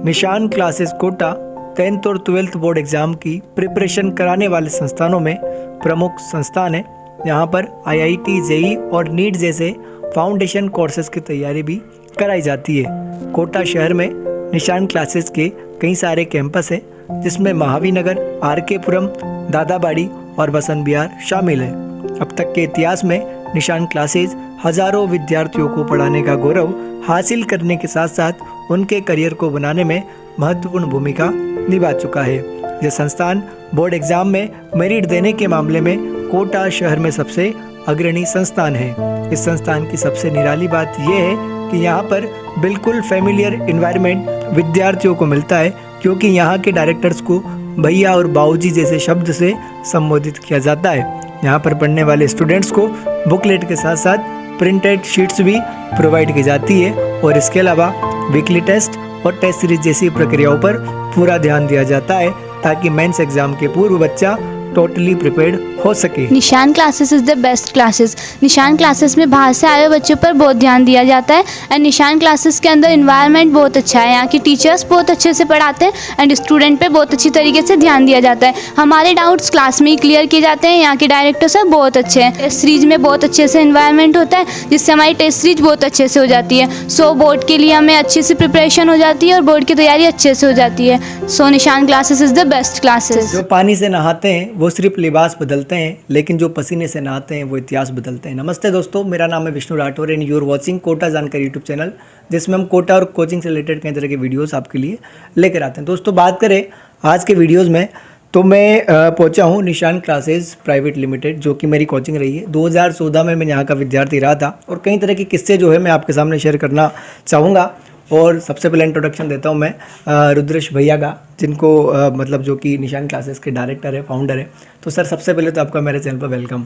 निशान classes Kota 10th और 12th board exam की प्रिपरेशन कराने वाले संस्थानों में प्रमुख संस्थान है। यहाँ पर IIT, जेईई और नीट जैसे फाउंडेशन कोर्सेज की तैयारी भी कराई जाती है। कोटा शहर में निशान क्लासेस के कई सारे कैंपस हैं, जिसमें महावीर नगर, RK पुरम, दादाबाड़ी और बसंत विहार शामिल है। अब तक के इतिहास में निशान क्लासेस हजारों विद्यार्थियों को पढ़ाने का गौरव हासिल करने के साथ साथ उनके करियर को बनाने में महत्वपूर्ण भूमिका निभा चुका है। यह संस्थान बोर्ड एग्जाम में मेरिट देने के मामले में कोटा शहर में सबसे अग्रणी संस्थान है। इस संस्थान की सबसे निराली बात यह है कि यहाँ पर बिल्कुल फैमिलियर एनवायरनमेंट विद्यार्थियों को मिलता है, क्योंकि यहाँ के डायरेक्टर्स को भैया और बाबूजी जैसे शब्द से संबोधित किया जाता है। यहाँ पर पढ़ने वाले स्टूडेंट्स को बुकलेट के साथ साथ प्रिंटेड शीट्स भी प्रोवाइड की जाती है और इसके अलावा वीकली टेस्ट और टेस्ट सीरीज जैसी प्रक्रियाओं पर पूरा ध्यान दिया जाता है, ताकि मेंस एग्जाम के पूर्व बच्चा टोटली प्रिपेयर्ड हो सके। निशान classes is the best classes. निशान क्लासेस में बाहर से आए हुए बच्चों पर बहुत ध्यान दिया जाता है एंड निशान क्लासेस के अंदर इन्वायरमेंट बहुत अच्छा है। यहाँ की टीचर्स बहुत अच्छे से पढ़ाते हैं एंड स्टूडेंट पे बहुत अच्छी तरीके से ध्यान दिया जाता है। हमारे डाउट्स क्लास में ही क्लियर किए जाते हैं। यहाँ के डायरेक्टर सब बहुत अच्छे हैं। टेस्ट सीरीज में बहुत अच्छे से इन्वायरमेंट होता है, जिससे हमारी टेस्ट सीरीज बहुत अच्छे से हो जाती है। सो बोर्ड के लिए हमें अच्छी सी प्रिपरेशन हो जाती है और बोर्ड की तैयारी अच्छे से हो जाती है। सो निशान classes is the best classes. जो पानी से नहाते हैं वो सिर्फ लिबास बदलते हैं, लेकिन जो पसीने से नहाते हैं वो इतिहास बदलते हैं। नमस्ते दोस्तों, मेरा नाम है Vishnu Rathore and you are watching Kota Jankari YouTube channel, जिसमें हम कोटा और कोचिंग से रिलेटेड कई तरह के वीडियोस आपके लिए लेकर आते हैं। दोस्तों, बात करें आज के वीडियोस में तो मैं पहुंचा हूं निशान क्लासेस प्राइवेट लिमिटेड, जो कि मेरी कोचिंग रही है। 2014 में मैं यहाँ का विद्यार्थी रहा था और कई तरह के किस्से जो है मैं आपके सामने शेयर करना चाहूँगा। और सबसे पहले इंट्रोडक्शन देता हूं मैं रुद्रेश भैया का, जिनको मतलब जो कि निशान क्लासेस के डायरेक्टर है, फाउंडर है। तो सर, सबसे पहले तो आपका मेरे चैनल पर वेलकम।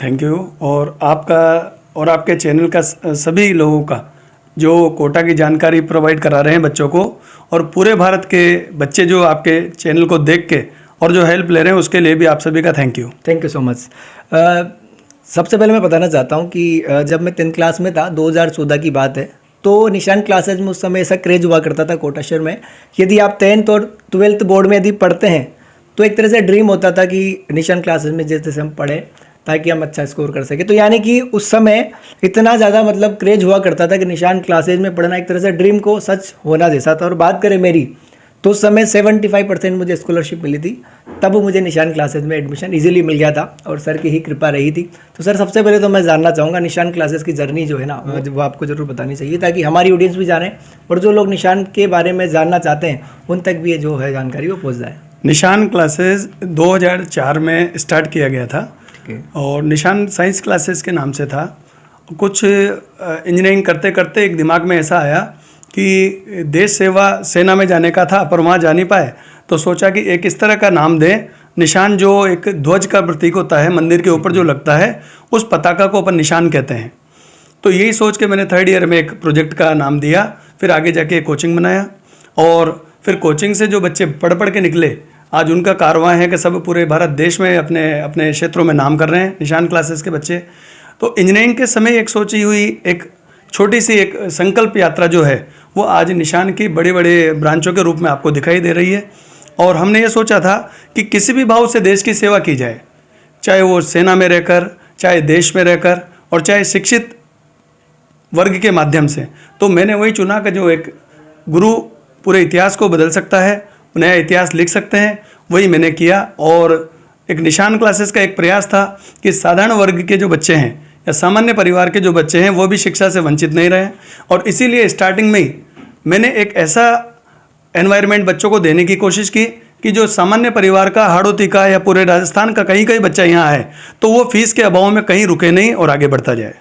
Thank you. और आपका और आपके चैनल का सभी लोगों का जो कोटा की जानकारी प्रोवाइड करा रहे हैं बच्चों को, और पूरे भारत के बच्चे जो आपके चैनल को देख के और जो हेल्प ले रहे हैं, उसके लिए भी आप सभी का thank you. Thank you so much. सबसे पहले मैं बताना चाहता हूँ कि जब मैं 10th क्लास में था, 2014 की बात है, तो निशान क्लासेज में उस समय ऐसा क्रेज हुआ करता था कोटा शहर में। यदि आप 10th और 12th बोर्ड में यदि पढ़ते हैं तो एक तरह से ड्रीम होता था कि निशान क्लासेज में जैसे हम पढ़ें ताकि हम अच्छा स्कोर कर सके। तो यानी कि उस समय इतना ज़्यादा मतलब क्रेज हुआ करता था कि निशान क्लासेज में पढ़ना एक तरह से ड्रीम को सच होना जैसा था। और बात करें मेरी, तो उस समय 75% मुझे स्कॉलरशिप मिली थी, तब मुझे निशान क्लासेज में एडमिशन इजीली मिल गया था और सर की ही कृपा रही थी। तो सर, सबसे पहले तो मैं जानना चाहूँगा निशान क्लासेस की जर्नी जो है ना, वो आपको ज़रूर बतानी चाहिए, ताकि हमारी ऑडियंस भी जाने और जो लोग निशान के बारे में जानना चाहते हैं उन तक भी ये जो है जानकारी वो पहुँच जाए। निशान क्लासेस 2004 में स्टार्ट किया गया था और निशान साइंस क्लासेस के नाम से था। कुछ इंजीनियरिंग करते करते एक दिमाग में ऐसा आया कि देश सेवा सेना में जाने का था, पर वहाँ जा नहीं पाए, तो सोचा कि एक इस तरह का नाम दें, निशान जो एक ध्वज का प्रतीक होता है, मंदिर के ऊपर जो लगता है, उस पताका को अपन निशान कहते हैं। तो यही सोच के मैंने 3rd ईयर में एक प्रोजेक्ट का नाम दिया, फिर आगे जाके कोचिंग बनाया और फिर कोचिंग से जो बच्चे पढ़ पढ़ के निकले, आज उनका कारवां है कि सब पूरे भारत देश में अपने अपने क्षेत्रों में नाम कर रहे हैं निशान क्लासेस के बच्चे। तो इंजीनियरिंग के समय एक सोची हुई एक छोटी सी एक संकल्प यात्रा जो है, वो आज निशान की बड़े बड़े ब्रांचों के रूप में आपको दिखाई दे रही है। और हमने ये सोचा था कि किसी भी भाव से देश की सेवा की जाए, चाहे वो सेना में रहकर, चाहे देश में रहकर, और चाहे शिक्षित वर्ग के माध्यम से। तो मैंने वही चुना कि जो एक गुरु पूरे इतिहास को बदल सकता है, नया इतिहास लिख सकते हैं, वही मैंने किया। और एक निशान क्लासेस का एक प्रयास था कि साधारण वर्ग के जो बच्चे हैं या सामान्य परिवार के जो बच्चे हैं, वो भी शिक्षा से वंचित नहीं रहे। और इसीलिए स्टार्टिंग में ही मैंने एक ऐसा एनवायरनमेंट बच्चों को देने की कोशिश की कि जो सामान्य परिवार का, हाड़ौती का या पूरे राजस्थान का कहीं कहीं बच्चा यहाँ है, तो वो फीस के अभाव में कहीं रुके नहीं और आगे बढ़ता जाए।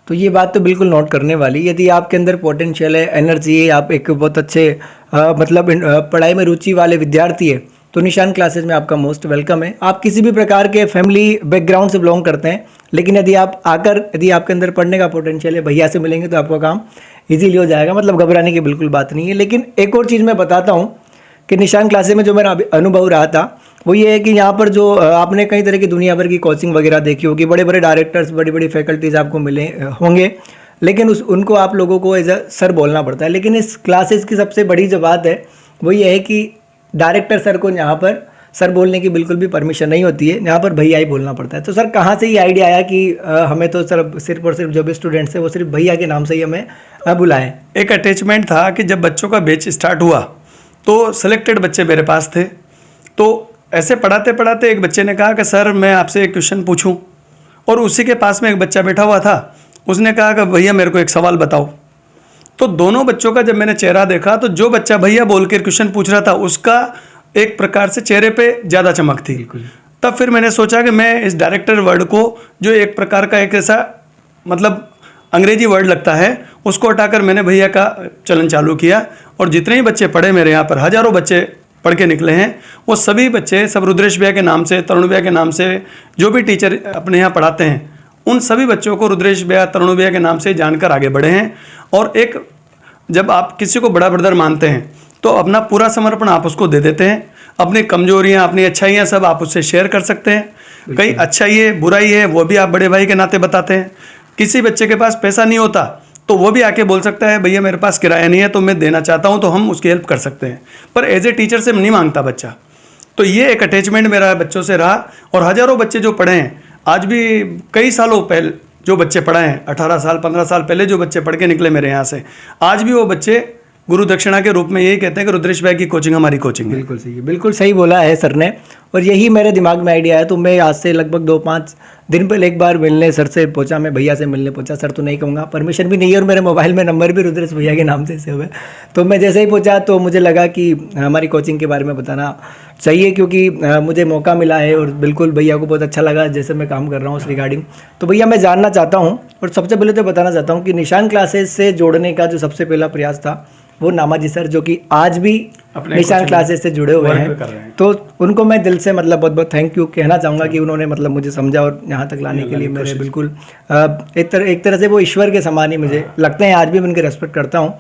तो ये बात तो बिल्कुल नोट करने वाली। यदि आपके अंदर पोटेंशियल है, एनर्जी है, आप एक बहुत अच्छे मतलब पढ़ाई में रुचि वाले विद्यार्थी है, तो निशान क्लासेस में आपका मोस्ट वेलकम है। आप किसी भी प्रकार के फैमिली बैकग्राउंड से बिलोंग करते हैं, लेकिन यदि आपके अंदर पढ़ने का पोटेंशियल है, भैया से मिलेंगे तो आपका काम इजीली हो जाएगा। मतलब घबराने की बिल्कुल बात नहीं है। लेकिन एक और चीज़ मैं बताता हूँ कि निशान क्लासेस में जो मेरा अनुभव रहा था वो ये है कि यहाँ पर जो आपने कई तरह की दुनिया भर की कोचिंग वगैरह देखी होगी, बड़े बड़े डायरेक्टर्स, बड़ी बड़ी फैकल्टीज आपको मिले होंगे, लेकिन उनको आप लोगों को एज अ सर बोलना पड़ता है। लेकिन इस क्लासेस की सबसे बड़ी जो बात है वो ये है कि डायरेक्टर सर को यहाँ पर सर बोलने की बिल्कुल भी परमिशन नहीं होती है, यहाँ पर भैया ही बोलना पड़ता है। तो सर कहाँ से ये आइडिया आया कि हमें तो सर सिर्फ और सिर्फ जो भी स्टूडेंट्स हैं वो सिर्फ भैया के नाम से ही हमें बुलाएं? एक अटैचमेंट था कि जब बच्चों का बैच स्टार्ट हुआ तो सिलेक्टेड बच्चे मेरे पास थे, तो ऐसे पढ़ाते पढ़ाते एक बच्चे ने कहा कि सर मैं आपसे एक क्वेश्चन पूछूं, और उसी के पास में एक बच्चा बैठा हुआ था, उसने कहा कि भैया मेरे को एक सवाल बताओ। तो दोनों बच्चों का जब मैंने चेहरा देखा तो जो बच्चा भैया बोल के क्वेश्चन पूछ रहा था उसका एक प्रकार से चेहरे पे ज़्यादा चमक थी। तब फिर मैंने सोचा कि मैं इस डायरेक्टर वर्ड को, जो एक प्रकार का एक ऐसा मतलब अंग्रेजी वर्ड लगता है, उसको हटाकर मैंने भैया का चलन चालू किया। और जितने ही बच्चे पढ़े मेरे यहाँ पर, हज़ारों बच्चे पढ़ के निकले हैं, वो सभी बच्चे सब रुद्रेश भैया के नाम से, तरुण भैया के नाम से, जो भी टीचर अपने यहाँ पढ़ाते हैं उन सभी बच्चों को रुद्रेश भैया, तरुण भैया के नाम से जानकर आगे बढ़े हैं। और एक जब आप किसी को बड़ा ब्रदर मानते हैं तो अपना पूरा समर्पण आप उसको दे देते हैं, अपनी कमजोरियां, अपनी अच्छाइयां सब आप उससे शेयर कर सकते हैं। कहीं अच्छाई है, बुराई है, वो भी आप बड़े भाई के नाते बताते हैं। किसी बच्चे के पास पैसा नहीं होता तो वो भी आके बोल सकता है भैया मेरे पास किराया नहीं है तो मैं देना चाहता हूँ, तो हम उसकी हेल्प कर सकते हैं। पर एज ए टीचर से नहीं मांगता बच्चा। तो ये एक अटैचमेंट मेरा बच्चों से रहा। और हज़ारों बच्चे जो पढ़े हैं, आज भी कई सालों पहले जो बच्चे पढ़े हैं, 18 साल 15 साल पहले जो बच्चे पढ़ के निकले मेरे यहाँ से, आज भी वो बच्चे गुरु दक्षिणा के रूप में यही कहते हैं कि रुद्रेश भाई की कोचिंग हमारी कोचिंग है। बिल्कुल सही, बिल्कुल सही बोला है सर ने। और यही मेरे दिमाग में आइडिया है। तो मैं आज से लगभग 2-5 दिन पहले एक बार मिलने सर से पहुंचा, मैं भैया से मिलने पहुंचा। सर तो नहीं कहूँगा, परमिशन भी नहीं है, और मेरे मोबाइल में नंबर भी रुद्रेश भैया के नाम से सेव हुए। तो मैं जैसे ही पहुंचा तो मुझे लगा कि हमारी कोचिंग के बारे में बताना चाहिए, क्योंकि मुझे मौका मिला है और बिल्कुल भैया को बहुत अच्छा लगा जैसे मैं काम कर रहा हूँ उस रिगार्डिंग। तो भैया मैं जानना चाहता हूँ, और सबसे पहले तो बताना चाहता हूँ कि निशान क्लासेस से जोड़ने का जो सबसे पहला प्रयास था वो नामाजी सर, जो कि आज भी निशान क्लासेस से जुड़े हुए हैं। तो उनको मैं दिल से मतलब बहुत बहुत थैंक यू कहना चाहूँगा कि उन्होंने मतलब मुझे समझा और यहाँ तक लाने के लिए मेरे बिल्कुल एक तरह से वो ईश्वर के समान ही मुझे लगते हैं। आज भी मैं उनके रेस्पेक्ट करता हूँ।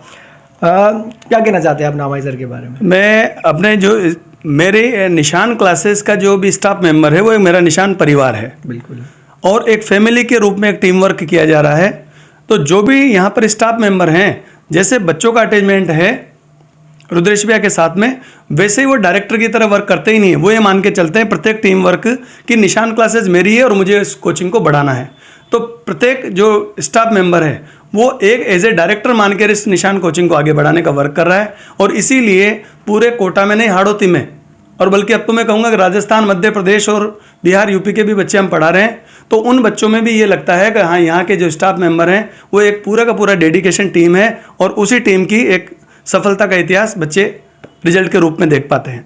क्या कहना चाहते हैं आप नामाजी सर के बारे में? मैं अपने जो मेरे निशान क्लासेस का जो भी स्टाफ मेंबर है वो एक मेरा निशान परिवार है। बिल्कुल। और एक फैमिली के रूप में एक टीम वर्क किया जा रहा है। तो जो भी यहाँ पर स्टाफ मेंबर हैं, जैसे बच्चों का अटैचमेंट है रुद्रेश भैया के साथ में, वैसे ही वो डायरेक्टर की तरह वर्क करते ही नहीं है। वो ये मान के चलते हैं प्रत्येक टीम वर्क की निशान क्लासेस मेरी है और मुझे इस कोचिंग को बढ़ाना है। तो प्रत्येक जो स्टाफ मेंबर है वो एक एज ए डायरेक्टर मान कर इस निशान कोचिंग को आगे बढ़ाने का वर्क कर रहा है। और इसीलिए पूरे कोटा में नहीं, हाड़ौती में, और बल्कि अब तो मैं कहूँगा कि राजस्थान, मध्य प्रदेश और बिहार, यूपी के भी बच्चे हम पढ़ा रहे हैं। तो उन बच्चों में भी ये लगता है कि हाँ, यहाँ के जो स्टाफ मेंबर हैं वो एक पूरा का पूरा डेडिकेशन टीम है, और उसी टीम की एक सफलता का इतिहास बच्चे रिजल्ट के रूप में देख पाते हैं।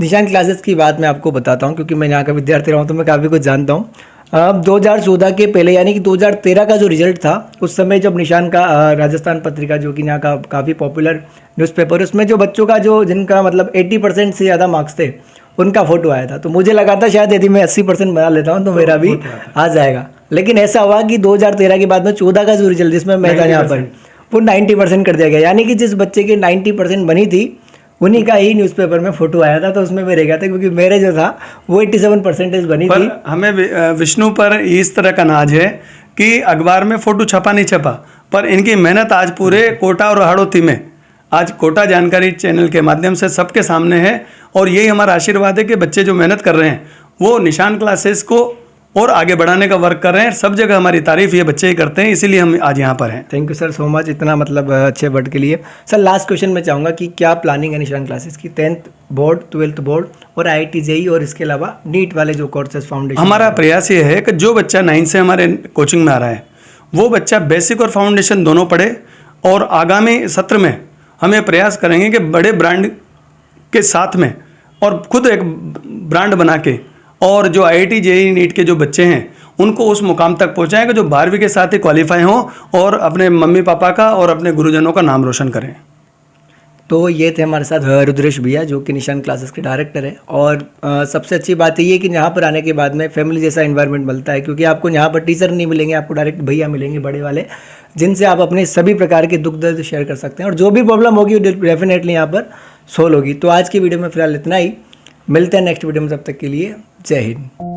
निशान क्लासेस की बात मैं आपको बताता हूँ, क्योंकि मैं यहाँ का विद्यार्थी रहा हूँ तो मैं काफ़ी कुछ जानता हूँ। 2014 के पहले यानी कि 2013 का जो रिजल्ट था, उस समय जब निशान का राजस्थान पत्रिका, जो कि यहाँ का काफ़ी पॉपुलर न्यूज़पेपर, उसमें जो बच्चों का जो जिनका मतलब 80% से ज़्यादा मार्क्स थे उनका फोटो आया था। तो मुझे लगा था शायद यदि मैं 80% बना लेता हूँ तो मेरा भी आ जाएगा। लेकिन ऐसा हुआ कि 2013 के बाद में 14 का जो रिजल्ट जिसमें मैं था यहाँ पर, वो 90% कर दिया गया। यानी कि जिस बच्चे की 90% बनी थी उन्हीं का ही न्यूज़पेपर में फोटो आया था, तो उसमें मैं रह गया था, क्योंकि मेरे जो था वो 87% बनी थी। हमें विष्णु पर इस तरह का नाज है कि अखबार में फोटो छपा नहीं छपा, पर इनकी मेहनत आज पूरे कोटा और हाड़ौती में, आज कोटा जानकारी चैनल के माध्यम से सबके सामने है। और यही हमारा आशीर्वाद है कि बच्चे जो मेहनत कर रहे हैं वो निशान क्लासेस को और आगे बढ़ाने का वर्क कर रहे हैं। सब जगह हमारी तारीफ ये बच्चे ही करते हैं, इसीलिए हम आज यहाँ पर हैं। Thank you sir so much, इतना मतलब अच्छे वर्ड के लिए। सर लास्ट क्वेश्चन मैं चाहूँगा कि क्या प्लानिंग है निशान क्लासेस की 10th बोर्ड, 12th बोर्ड और IIT JEE और इसके अलावा नीट वाले जो कोर्सेज फाउंडेशन? हमारा प्रयास ये है कि जो बच्चा 9 से हमारे कोचिंग में आ रहा है वो बच्चा बेसिक और फाउंडेशन दोनों पढ़े, और आगामी सत्र में हमें प्रयास करेंगे कि बड़े ब्रांड के साथ में और खुद एक ब्रांड बना के, और जो IIT JEE नीट के जो बच्चे हैं उनको उस मुकाम तक पहुंचाएं कि जो 12वीं के साथ ही क्वालिफाई हों और अपने मम्मी पापा का और अपने गुरुजनों का नाम रोशन करें। तो ये थे हमारे साथ रुद्रेश भैया, जो कि निशान क्लासेस के डायरेक्टर है। और सबसे अच्छी बात ये है कि यहाँ पर आने के बाद में फैमिली जैसा इन्वायरमेंट मिलता है, क्योंकि आपको यहाँ पर टीचर नहीं मिलेंगे, आपको डायरेक्ट भैया मिलेंगे बड़े वाले, जिनसे आप अपने सभी प्रकार के दुख दर्द शेयर कर सकते हैं, और जो भी प्रॉब्लम होगी डेफिनेटली यहाँ पर सोल्व होगी। तो आज की वीडियो में फिलहाल इतना ही, मिलते हैं नेक्स्ट वीडियो में, तब तक के लिए जय हिंद।